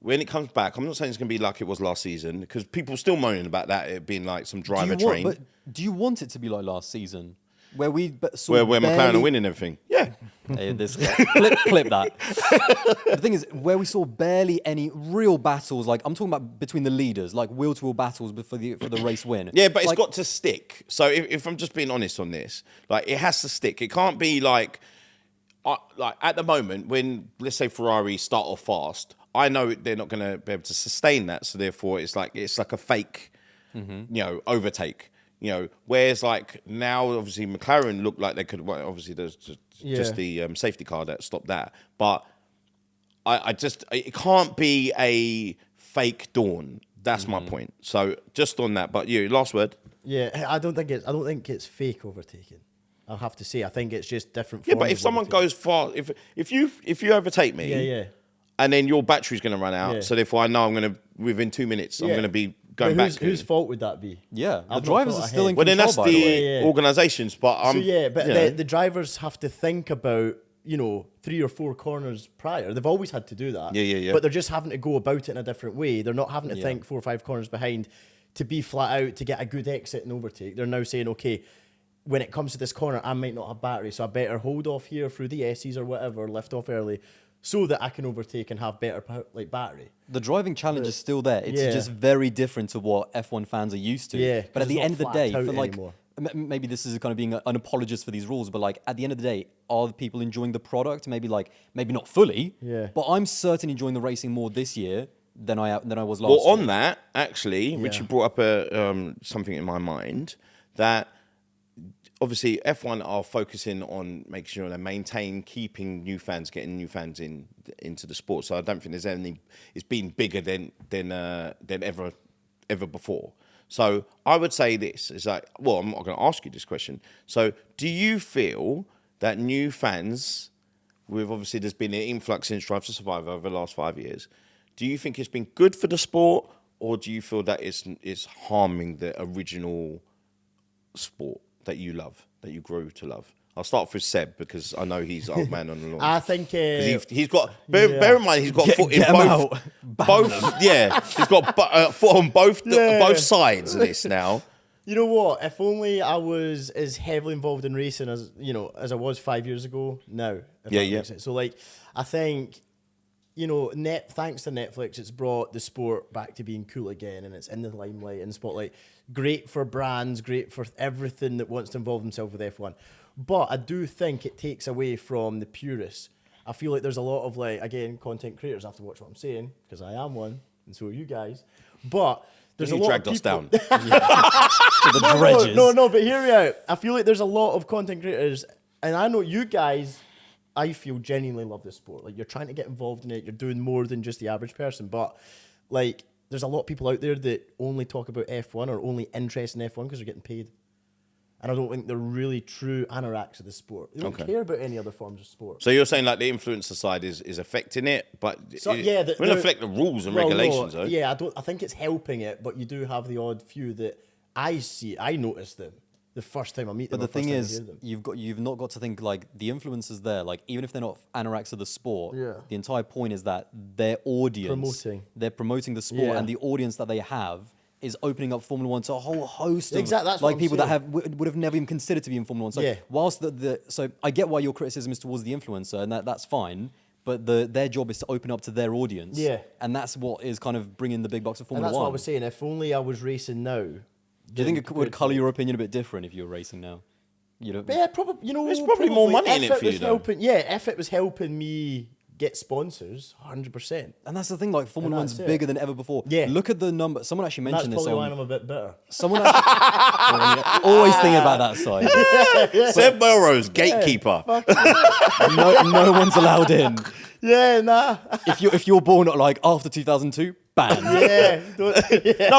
when it comes back, I'm not saying it's going to be like it was last season because people still moaning about that it being like some driver train. But do you want it to be like last season? where we saw where McLaren are winning everything. Yeah. Hey, clip that. The thing is, where we saw barely any real battles, like I'm talking about between the leaders, like wheel-to-wheel battles for the race win. Yeah, but it's like, got to stick. So if I'm just being honest on this, like it has to stick. It can't be like at the moment when, let's say, Ferrari start off fast, I know they're not going to be able to sustain that. So therefore, it's like a fake, overtake. Whereas like now, obviously McLaren looked like they could. Well, obviously there's just the safety car that stopped that. But it can't be a fake dawn. That's my point. So just on that. But last word. Yeah, I don't think it's fake overtaking. I'll have to say, I think it's just different. Yeah, but if someone goes far, if you overtake me, and then your battery's going to run out, so therefore I know I'm going to within 2 minutes I'm going to be going back. Whose fault would that be? Yeah, the drivers are still in control. Well, then that's by the organisations. But the drivers have to think about 3 or 4 corners prior. They've always had to do that. Yeah. But they're just having to go about it in a different way. They're not having to think 4 or 5 corners behind to be flat out to get a good exit and overtake. They're now saying, okay, when it comes to this corner, I might not have battery, so I better hold off here through the S's or whatever, lift off early, so that I can overtake and have better battery. The driving challenge is still there. It's just very different to what F1 fans are used to. Yeah, but at the end of the day, for like anymore. Maybe this is kind of being an apologist for these rules, but like at the end of the day, are the people enjoying the product? Maybe not fully. Yeah. But I'm certainly enjoying the racing more this year than I was last year. Well, on that actually, which you brought up something in my mind that. Obviously, F1 are focusing on making sure they keeping new fans, getting new fans into the sport. So I don't think it's been bigger than ever before. So I would say this is like, well, I'm not going to ask you this question. So do you feel that new fans, with obviously there's been an influx in Drive to Survive over the last 5 years, do you think it's been good for the sport, or do you feel that it's harming the original sport that you love, that you grew to love? I'll start with Seb because I know he's old man on the lawn. I think he's got. Bear in mind, he's got foot in both. Yeah, he's got foot on both sides of this now. You know what? If only I was as heavily involved in racing as I was 5 years ago. Now, So like, I think. Thanks to Netflix, it's brought the sport back to being cool again, and it's in the limelight and spotlight. Great for brands, great for everything that wants to involve themselves with F1. But I do think it takes away from the purists. I feel like there's a lot of content creators. I have to watch what I'm saying because I am one, and so are you guys. But there's a lot dragged of us down to the dredges. No, but hear me out. I feel like there's a lot of content creators, and I know you guys. I feel genuinely love this sport. Like, you're trying to get involved in it. You're doing more than just the average person. But, like, there's a lot of people out there that only talk about F1 or only interested in F1 because they're getting paid. And I don't think they're really true anoraks of the sport. They don't care about any other forms of sport. So you're saying, like, the influencer side is affecting it, but it will affect the rules and regulations, though. Yeah, I think it's helping it, but you do have the odd few that I notice them. The first time I meet them. But the thing is, you've not got to think like the influencers there, like even if they're not anoraks of the sport, the entire point is that their audience, they're promoting the sport, and the audience that they have is opening up Formula One to a whole host of like people that would have never even considered to be in Formula One. So whilst so I get why your criticism is towards the influencer, and that's fine. But their job is to open up to their audience, and that's what is kind of bringing the big bucks of Formula One. And that's what I was saying. If only I was racing now. Do you think it would colour your opinion a bit different if you were racing now? Yeah, probably. There's probably more money in it for you, though. If it was helping me get sponsors, 100%. And that's the thing, like, Formula One's bigger than ever before. Yeah. Look at the number. Someone actually mentioned this. That's probably why I'm a bit better. Someone actually, always thinking about that side. Seb Melrose, gatekeeper. No one's allowed in. Yeah, nah. If you're born like after 2002, banned. No,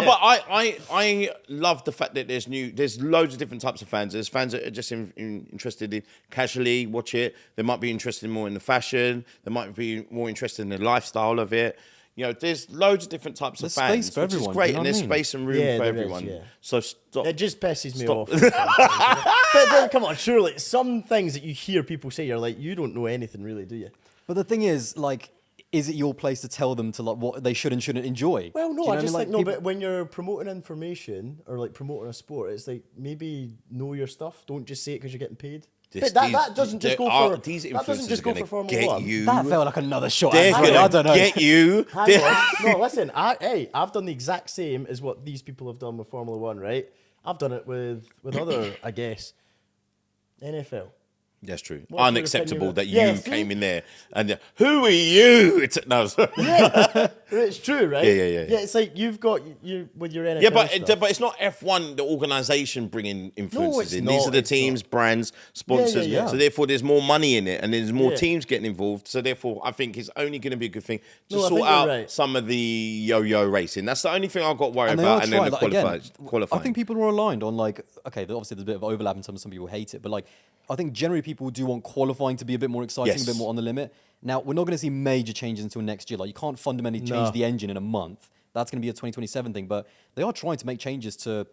but I love the fact that there's loads of different types of fans. There's fans that are just interested in casually watch it. They might be interested more in the fashion. They might be more interested in the lifestyle of it. There's loads of different types of fans, space for which everyone, is great, you know and there's what I mean? space and room for everyone. So stop. It just pisses me off. But come on, surely some things that you hear people say, you're like, you don't know anything really, do you? But the thing is, like, is it your place to tell them to like what they should and shouldn't enjoy? Well, Do no, you know I what just mean? think, no, people- but when you're promoting information or like promoting a sport, it's like maybe know your stuff. Don't just say it because you're getting paid. But that doesn't just go for these that doesn't influencers just go are for going to Formula get One. you. that felt like another shot. They're Actually. I don't know. going to get you. Hang on. No, listen. I've done the exact same as what these people have done with Formula One, right? I've done it with other, I guess, NFL. That's true. What's your Unacceptable opinion? that you Yeah, see? came in there and who are you? No, sorry. It's true, right? Yeah. Yeah, it's like you've got you with your NFL Yeah, but stuff. but it's not F1, the organisation bringing influencers it's in. not, These are the it's teams, not. brands, sponsors. Yeah. So therefore, there's more money in it, and there's more Yeah. teams getting involved. So therefore, I think it's only going to be a good thing to No, I sort think you're out right. some of the yo-yo racing. That's the only thing I've got worried And they about. are And then the trying, like, again, qualifying. I think people are aligned on like, okay, obviously there's a bit of overlap in terms of some people hate it, but like, I think generally people do want qualifying to be a bit more exciting, Yes. a bit more on the limit. Now, we're not going to see major changes until next year. Like, you can't fundamentally change No. the engine in a month. That's going to be a 2027 thing, but they are trying to make changes to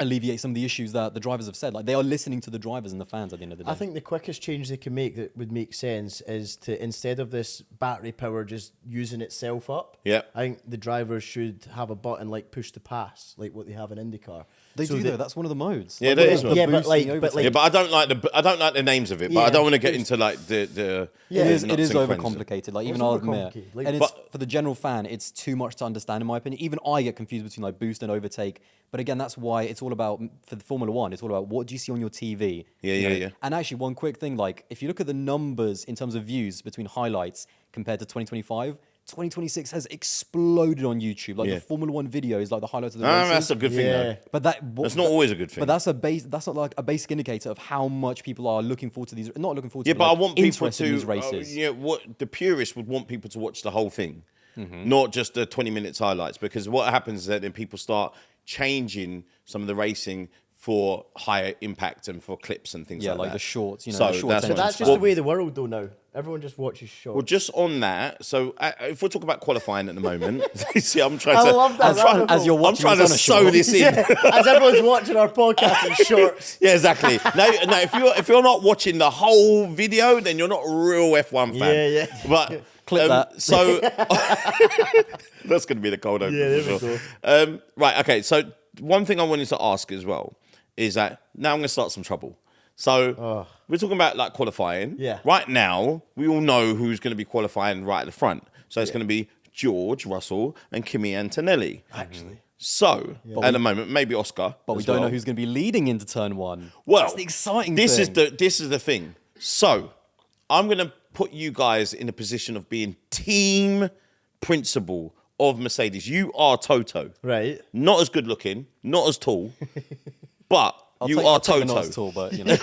alleviate some of the issues that the drivers have said. Like, they are listening to the drivers and the fans at the end of the day. I think the quickest change they can make that would make sense is to, instead of this battery power just using itself up, Yeah. I think the drivers should have a button like push to pass, like what they have in IndyCar. They So do that- though. That's one of the modes. Yeah, Like, that the- is the one. Yeah, but boosting like- overtake. but like- yeah, but I don't like the names of it. But I Yeah. don't want to get into like the. Yeah, it is nuts and crannies. overcomplicated. Like, It's even I'll admit. overcomplicated. Like, And it's, but- for the general fan, it's too much to understand, in my opinion. Even I get confused between like boost and overtake. But again, that's why it's all about, for the Formula One, it's all about what do you see on your TV. Yeah, you yeah, know? yeah. And actually, one quick thing, like, if you look at the numbers in terms of views between highlights compared to 2025, 2026 has exploded on YouTube. Like, Yeah. the Formula One videos, like the highlights of the Ah, races. that's a good thing Yeah. though. But that's That's not always a good thing. But that's that's not like a basic indicator of how much people are looking forward to these. Not looking forward to. Yeah, but like, I want people interested in to. these races. What the purists would want people to watch the whole thing, Mm-hmm. not just the 20 minutes highlights. Because what happens is that then people start changing some of the racing for higher impact and for clips and things Yeah, like that. like the shorts, you know, So the short that's But attention that's just span. the way of the world, though. Now everyone just watches shorts. Well, just on that, so if we're talking about qualifying at the moment, see, I'm trying I to. love that I'm trying, rabbit as you're hole. I'm watching trying to this on a sew short. this in. As everyone's watching our podcast in shorts. Yeah, exactly. No, if you're not watching the whole video, then you're not a real F1 fan. Yeah. But Clip that. So that's going to be the cold open. Yeah, there for we sure. go. Right. Okay. So one thing I wanted to ask as well is that now I'm going to start some trouble. So we're talking about like qualifying. Yeah. Right now, we all know who's going to be qualifying right at the front. So it's going to be George Russell and Kimi Antonelli. Actually. So at the moment, maybe Oscar. But we as don't know well. who's going to be leading into turn one. Well, that's the exciting this thing. This is the thing. So I'm going to put you guys in a position of being team principal of Mercedes. You are Toto. Right. Not as good looking, not as tall, but you are I'll take the Toto. not at all, but you know.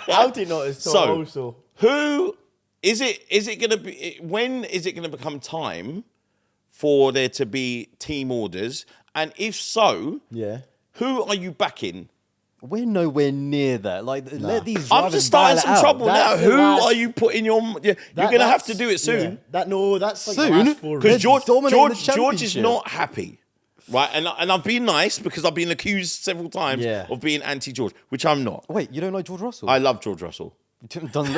I'll take notice. So Also. who is it? Is it going to be? When is it going to become time for there to be team orders? And if so, Yeah. who are you backing? We're nowhere near that. Like, let these I'm drivers just starting dial it some out. trouble now. That's the Who last- are you putting your? You're going to have to do it soon. Yeah. That's like Soon? the last 4 Because They're races. dominating the George is championship. not happy, right? And I've been nice because I've been accused several times Yeah. of being anti-George, which I'm not. Wait, you don't like George Russell? I love George Russell. doesn't sound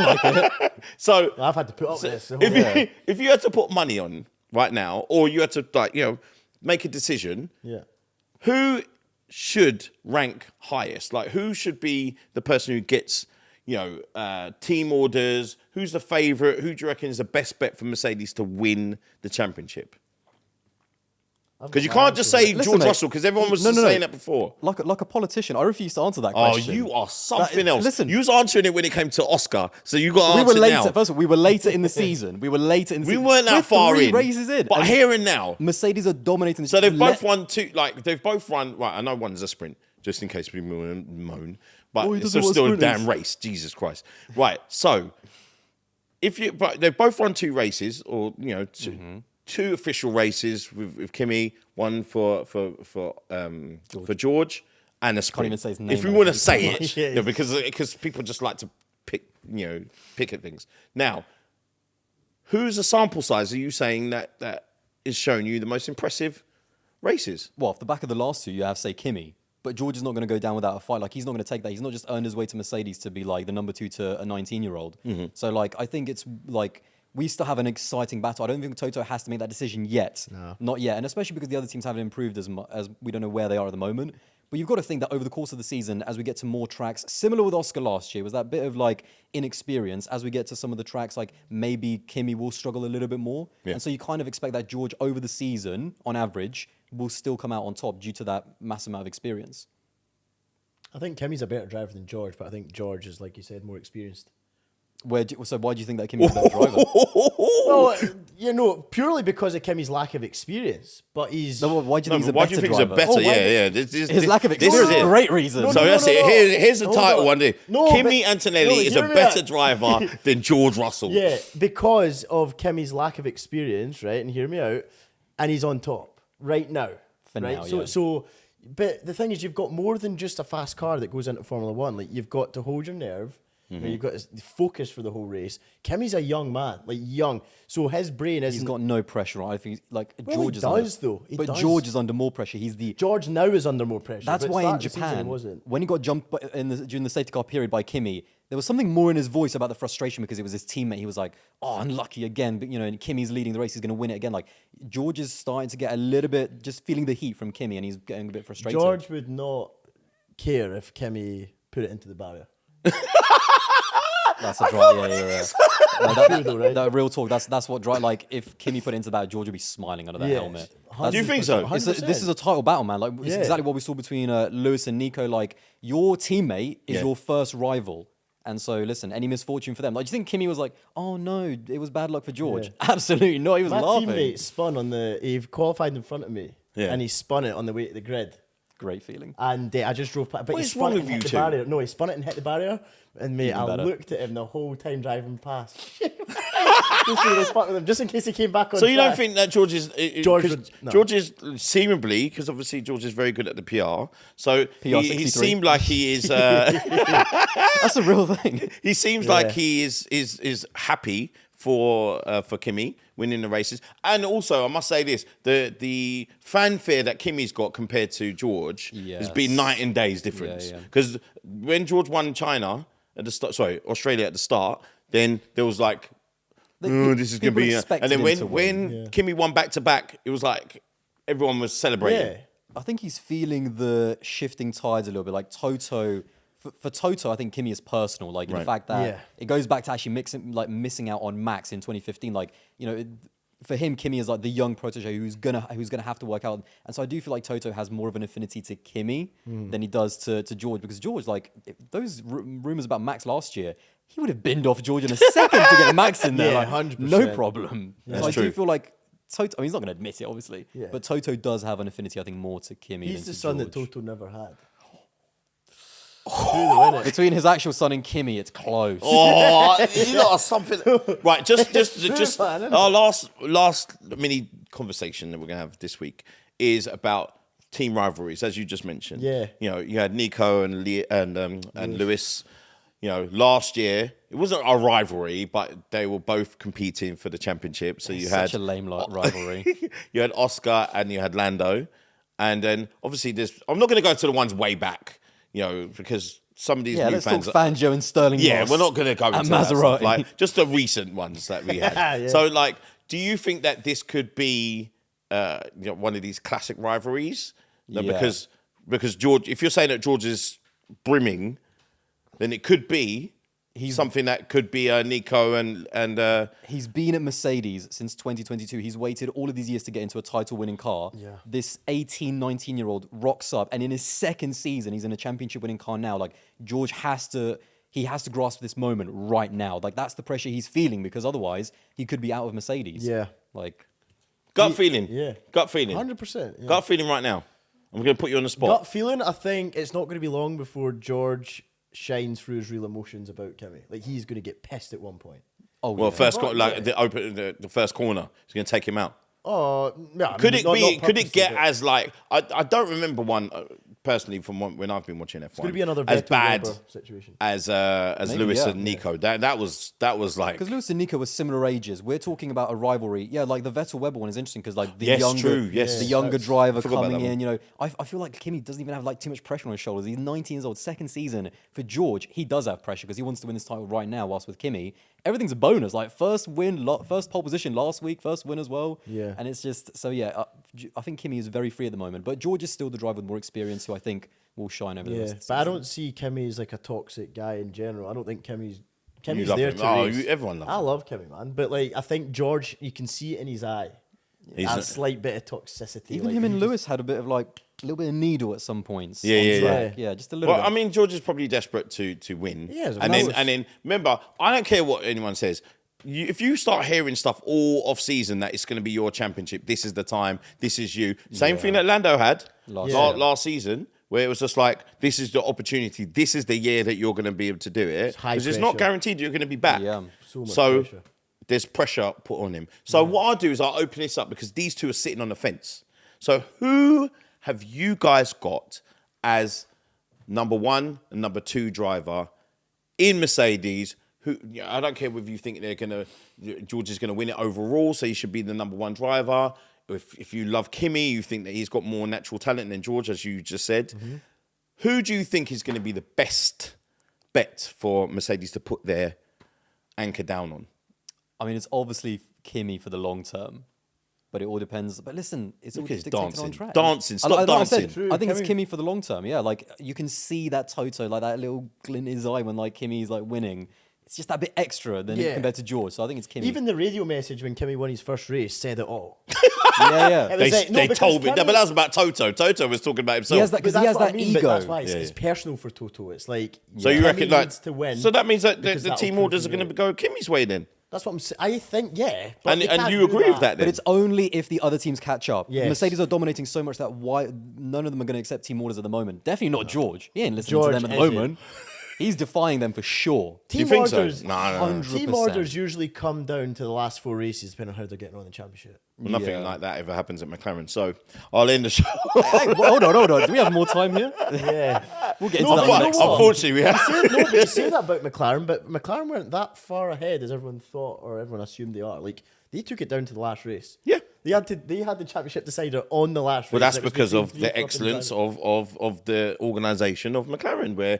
like it. So I've had to put up with this. the whole if you had to put money on right now, or you had to make a decision, Yeah. who should rank highest? Like who should be the person who gets team orders? Who's the favourite? Who do you reckon is the best bet for Mercedes to win the championship? Because you can't just say Listen, George mate. Russell, because everyone was No, no, no. saying that before. Like a politician. I refuse to answer that Oh, question. you are something That- else. listen. You was answering it when it came to Oscar, so you got to We answer were later. now. First of all, we were later in the season. We weren't that We're far three races in. but and here and now. Mercedes are dominating. So they've both won two. Like they've both run. Right, I know one's a sprint, just in case people moan. But Oh, he it's doesn't know what still a sprint damn is. race. Jesus Christ. Right. So but they've both run two races, or two official races with Kimi, one for George, and a sprint. even say his name if we now, want to it's say too it, much. Yeah. because people just like to pick at things. Now, who's the sample size are you saying that is showing you the most impressive races? Well, off the back of the last two, you have, say, Kimi. But George is not going to go down without a fight. Like, he's not going to take that. He's not just earned his way to Mercedes to be, like, the number 2 to a 19-year-old. Mm-hmm. So, like, I think it's, like, we still have an exciting battle. I don't think Toto has to make that decision yet. No. Not yet. And especially because the other teams haven't improved as much, as we don't know where they are at the moment. But you've got to think that over the course of the season, as we get to more tracks, similar with Oscar last year, was that bit of like inexperience. As we get to some of the tracks, like maybe Kimi will struggle a little bit more. Yeah. And so you kind of expect that George over the season, on average, will still come out on top due to that massive amount of experience. I think Kimi's a better driver than George, but I think George is, like you said, more experienced. So why do you think that Kimi's a better driver? Well, purely because of Kimi's lack of experience. But he's... No, why do you think he's a why better do you think driver? he's a better? why- Yeah. His lack of this experience is is it. a great reason. No, So no, that's no, it. no. Here's the Hold title on. one day. No, Kimi but- Antonelli no, is a hear me better out. driver than George Russell. Yeah, because of Kimi's lack of experience, right? And hear me out. And he's on top right now. For right? now, so, yeah. so, but the thing is, you've got more than just a fast car that goes into Formula One. Like, you've got to hold your nerve. You've got to focus for the whole race. Kimi's a young man, like young. So his brain isn't... He's got no pressure on. I think like Well, George he is does, under, though. He but does. George is under more pressure. He's the. George now is under more pressure. That's but why start in of the season Japan, he wasn't. when he got jumped during the safety car period by Kimi, there was something more in his voice about the frustration because it was his teammate. He was like, "Oh, unlucky again," but and Kimi's leading the race. He's going to win it again. Like George is starting to get a little bit, just feeling the heat from Kimi, and he's getting a bit frustrated. George would not care if Kimi put it into the barrier. That's a dry. Yeah. True though, right? That real talk. That's what dry. Like if Kimi put it into that, George would be smiling under that Yes. helmet. 100%. Do you think so? This is a title battle, man. Like it's Yeah. exactly what we saw between Lewis and Nico. Like your teammate is Yeah. your first rival, and so listen, any misfortune for them. Like, do you think Kimi was like, "Oh no, it was bad luck for George"? Yeah. Absolutely not. He was My laughing. teammate spun on the... He qualified in front of me. Yeah. And he spun it on the way to the grid. Great feeling. And I just drove past. But What he is spun wrong it with and you hit the two? barrier. No, he spun it and hit the barrier. And mate, Even I better. looked at him the whole time driving past. just in case he came back on So you don't track. think that George is George 'cause would- no. George is seemingly, because obviously George is very good at the PR. So PR he 63. seemed like he is. That's a real thing. He seems like he is happy for Kimi winning the races, and also I must say this: the fanfare that Kimi's got compared to George has been Yes. night and days difference. Yeah. Because when George won China at the start, Australia at the start, then there was like, this is going to people be, expected and then him to when Kimi won back to back, it was like everyone was celebrating. Yeah. I think he's feeling the shifting tides a little bit. Like Toto, for Toto, I think Kimi is personal. Like the Right. fact that Yeah. it goes back to actually missing out on Max in 2015. Like for him, Kimi is like the young protege who's gonna have to work out. And so I do feel like Toto has more of an affinity to Kimi than he does to George, because George, like those rumors about Max last year, he would have binned off George in a second to get Max in there. Yeah, like, 100%. no problem. That's So I do true. feel like Toto, I mean, he's not going to admit it, obviously, Yeah. but Toto does have an affinity, I think, more to Kimi than He's to the son George. that Toto never had. True though, innit? Between his actual son and Kimi, it's close. Oh, you lot are something. Right, just man, isn't our last mini conversation that we're gonna have this week is about team rivalries, as you just mentioned. Yeah. You had Nico and Lewis. Last year it wasn't a rivalry, but they were both competing for the championship. So you had Such a lame rivalry. you had Oscar and you had Lando, and then obviously I'm not going to go to the ones way back, because some of these Yeah, new let's talk fans. Fangio and Sterling Yeah, Moss we're not going to go into and that stuff, Maserati. like just the recent ones that we had. Yeah. So, like, do you think that this could be one of these classic rivalries? No, Yeah. because George, if you're saying that George is brimming, then it could be something that could be Nico and He's been at Mercedes since 2022. He's waited all of these years to get into a title-winning car. Yeah. This 18, 19-year-old rocks up, and in his second season, he's in a championship-winning car now. Like, George has to grasp this moment right now. Like, that's the pressure he's feeling, because otherwise, he could be out of Mercedes. Yeah. Like, gut feeling. Yeah. Gut feeling. 100%. Yeah. Gut feeling right now. I'm going to put you on the spot. Gut feeling, I think it's not going to be long before George shines through his real emotions about Kimi. Like, he's going to get pissed at one point. oh, Well, yeah. first Right, like yeah. the first corner, he's going to take him out. Oh, yeah. Could I it mean, be? not Could it purposely, get but as like? I don't remember one personally from when I've been watching F1. It's going to be another as Vettel bad Weber situation. as Maybe, Lewis yeah. and Nico. That was like. Because Lewis and Nico were similar ages. We're talking about a rivalry. Yeah, like the Vettel Weber one is interesting because like the Yes, younger, true, yes. the younger That's- driver forgot about coming that in. I feel like Kimi doesn't even have like too much pressure on his shoulders. He's 19 years old, second season. For George, he does have pressure because he wants to win this title right now. Whilst with Kimi, everything's a bonus. Like first win, first pole position last week, first win as well. Yeah. And it's just so I think Kimi is very free at the moment, but George is still the driver with more experience, who I think will shine over the rest of the But I season. don't see Kimi as like a toxic guy in general. I don't think Kimi's You love there him. to Oh, race. everyone loves I him. love Kimi, man. But like, I think George, you can see it in his eye. He's That a- slight bit of toxicity. Even like, him and he just- Lewis had a bit of a little bit of needle at some points. Yeah, on yeah, track. yeah. Yeah, just a little Well, bit. I mean, George is probably desperate to win. He is, of and then course. remember, I don't care what anyone says. If you start hearing stuff all off season that it's going to be your championship, this is the time, this is you. Same thing that Lando had last season, where it was just like, this is the opportunity, this is the year that you're going to be able to do it. high Because it's not pressure. guaranteed you're going to be back. Yeah. So much So pressure. there's pressure put on him. So what I'll do is I'll open this up because these two are sitting on the fence. So who have you guys got as number 1 and number 2 driver in Mercedes? Who, I don't care whether you think George is gonna win it overall, so he should be the number 1 driver. If you love Kimi, you think that he's got more natural talent than George, as you just said. Mm-hmm. Who do you think is going to be the best bet for Mercedes to put their anchor down on? I mean, it's obviously Kimi for the long term, but it all depends. But listen, it's all Look at his dictated dancing. on track. Dancing, stop like I said, dancing. True, I think it's Kimi- Kimi for the long term. Yeah, like you can see that Toto, like that little glint in his eye when like Kimi's like winning. It's just that bit extra than Yeah. compared to George. So I think it's Kimi. Even the radio message when Kimi won his first race said it all. yeah. It was like, no, They because told me, Kimi- but that was about Toto. Toto was talking about himself. He has that But because he has that's what that I mean, but ego. That's why Yeah, it's personal for Toto. It's like, So you Kimi reckon like needs to win. So that means that because the that'll team prove orders are you going to right. go Kimi's way then, That's what I'm saying. I think, yeah. But and they can't you do agree with that then? But it's only if the other teams catch up. Yes. Mercedes are dominating so much that why none of them are going to accept team orders at the moment. Definitely not George. He ain't listening George to them at the isn't. moment. He's defying them for sure. you Team think so? orders, No. Team 100%. orders usually come down to the last 4 races, depending on how they're getting on in the championship. Nothing Yeah. like that ever happens at McLaren. So I'll end the show. Hey, hold on. Do we have more time here? Yeah. We'll get into No, that but one you next know time. what? Unfortunately, we have. No, but you say that about McLaren, but McLaren weren't that far ahead as everyone thought or everyone assumed they are. Like, they took it down to the last race. Yeah. They had the championship decider on the last race. Well, that's It was because between of three the fucking excellence drivers. of the organisation of McLaren, where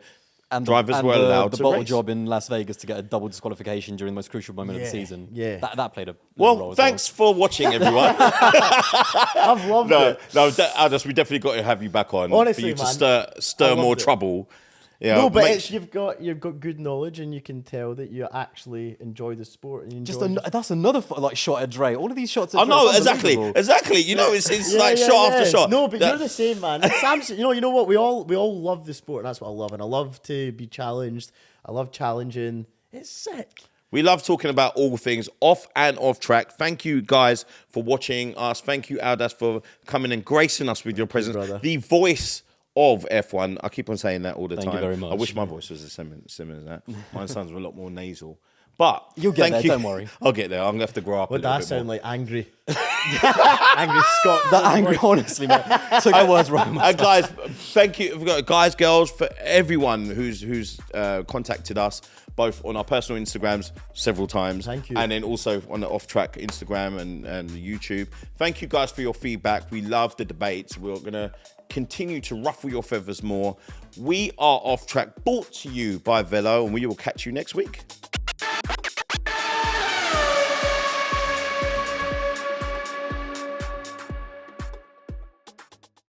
And drivers were allowed the to bottle race. job in Las Vegas to get a double disqualification during the most crucial moment of the Yeah, season. yeah. That played a Well, role as thanks for watching, everyone. I've loved it. Aldous, we definitely got to have you back on Honestly, for you to man, stir I more loved it. trouble. Yeah, No, but make- it's, you've got good knowledge, and you can tell that you actually enjoy the sport. And you Just enjoy that's another shot at Dre. All of these shots. At I Dre, know it's exactly. unbelievable. You know, it's like shot after shot. No, but That- you're the same, man. And Sam's, you know what? We all love the sport, and that's what I love. And I love to be challenged. I love challenging. It's sick. We love talking about all things off and off track. Thank you guys for watching us. Thank you, Aldas, for coming and gracing us with your presence. brother. The voice of F1. I keep on saying that all the Thank time. you very much. I wish my voice was as similar as that. Mine sounds a lot more nasal. But You'll get thank there, you. don't worry. I'll get there. I'm gonna have to grow up. What a little that bit sound more. like? Angry. Angry Scott. That angry, honestly, man. Took the words right. out of my mouth. Guys, thank you, guys, girls, for everyone who's contacted us, both on our personal Instagrams several times. Thank you. And then also on the off-track Instagram and the YouTube. Thank you guys for your feedback. We love the debates. We're going to continue to ruffle your feathers more. We are Off Track, brought to you by Velo, and we will catch you next week.